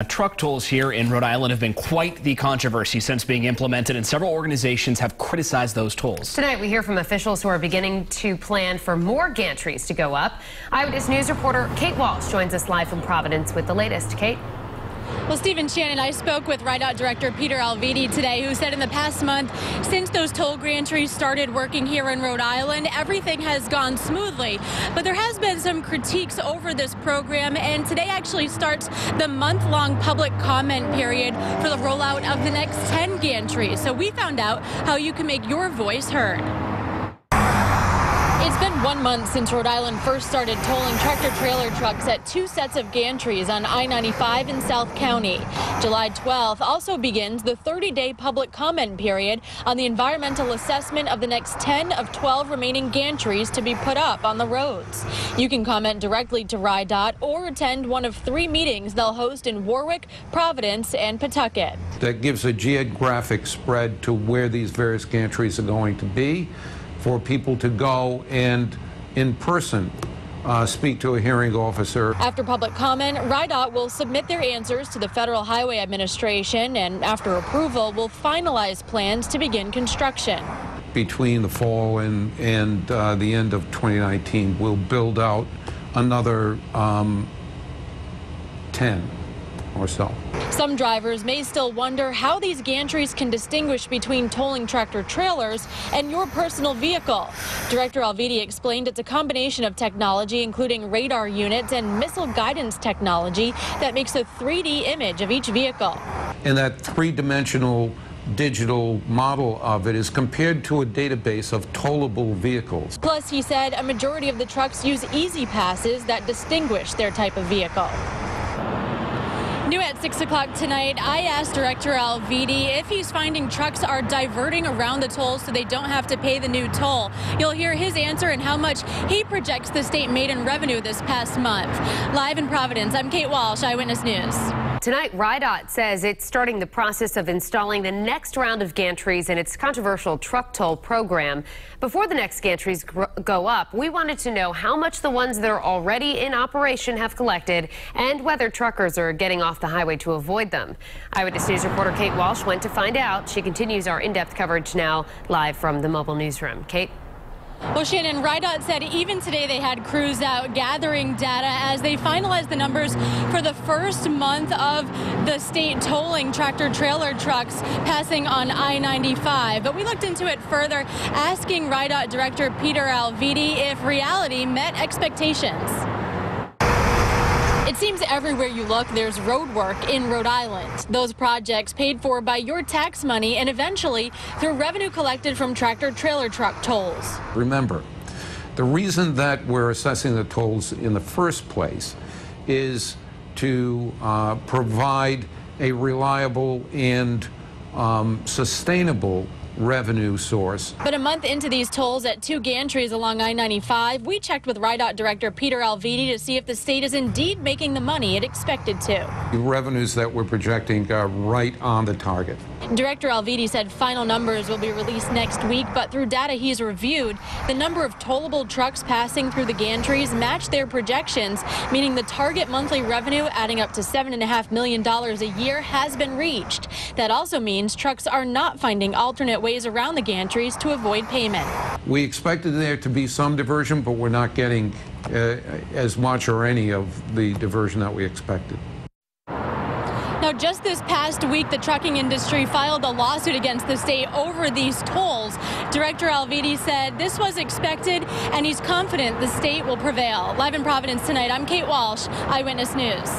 Truck tolls here in Rhode Island have been quite the controversy since being implemented, and several organizations have criticized those tolls. Tonight, we hear from officials who are beginning to plan for more gantries to go up. Eyewitness News reporter Kate Walsh joins us live from Providence with the latest. Kate? Well, Stephen Shannon, I spoke with RIDOT Director Peter Alviti today, who said in the past month, since those toll gantries started working here in Rhode Island, everything has gone smoothly. But there has been some critiques over this program, and today actually starts the month-long public comment period for the rollout of the next 10 gantries. So we found out how you can make your voice heard. It's been 1 month since Rhode Island first started tolling tractor-trailer trucks at 2 sets of gantries on I-95 in South County. July 12th also begins the 30-day public comment period on the environmental assessment of the next 10 of 12 remaining gantries to be put up on the roads. You can comment directly to RIDOT or attend one of 3 meetings they'll host in Warwick, Providence, and Pawtucket. That gives a geographic spread to where these various gantries are going to be, for people to go and in person speak to a hearing officer. After public comment, RIDOT will submit their answers to the Federal Highway Administration, and after approval, will finalize plans to begin construction. Between the fall and the end of 2019, we'll build out another 10 or so. Some drivers may still wonder how these gantries can distinguish between tolling tractor trailers and your personal vehicle. Director Alviti explained it's a combination of technology, including radar units and missile guidance technology, that makes a 3D image of each vehicle. And that three-dimensional digital model of it is compared to a database of tollable vehicles. Plus, he said a majority of the trucks use easy passes that distinguish their type of vehicle. New at 6 o'clock tonight, I asked Director Alviti if he's finding trucks are diverting around the tolls so they don't have to pay the new toll. You'll hear his answer and how much he projects the state made in revenue this past month. Live in Providence, I'm Kate Walsh, Eyewitness News. Tonight, RIDOT says it's starting the process of installing the next round of gantries in its controversial truck toll program. Before the next gantries go up, we wanted to know how much the ones that are already in operation have collected and whether truckers are getting off the highway to avoid them. Eyewitness News reporter Kate Walsh went to find out. She continues our in-depth coverage now live from the mobile newsroom. Kate? Well, Shannon, RIDOT said even today they had crews out gathering data as they finalized the numbers for the first month of the state tolling tractor-trailer trucks passing on I-95. But we looked into it further, asking RIDOT Director Peter Alviti if reality met expectations. It seems everywhere you look, there's road work in Rhode Island. Those projects paid for by your tax money and eventually through revenue collected from tractor-trailer truck tolls. Remember, the reason that we're assessing the tolls in the first place is to provide a reliable and sustainable revenue source. But a month into these tolls at 2 gantries along I-95, we checked with RIDOT Director Peter Alviti to see if the state is indeed making the money it expected to. The revenues that we're projecting are right on the target. Director Alviti said final numbers will be released next week, but through data he's reviewed, the number of tollable trucks passing through the gantries matched their projections, meaning the target monthly revenue, adding up to $7.5 million a year, has been reached. That also means trucks are not finding alternate ways around the gantries to avoid payment. We expected there to be some diversion, but we're not getting as much or any of the diversion that we expected. Now, just this past week, the trucking industry filed a lawsuit against the state over these tolls. Director Alviti said this was expected, and he's confident the state will prevail. Live in Providence tonight, I'm Kate Walsh, Eyewitness News.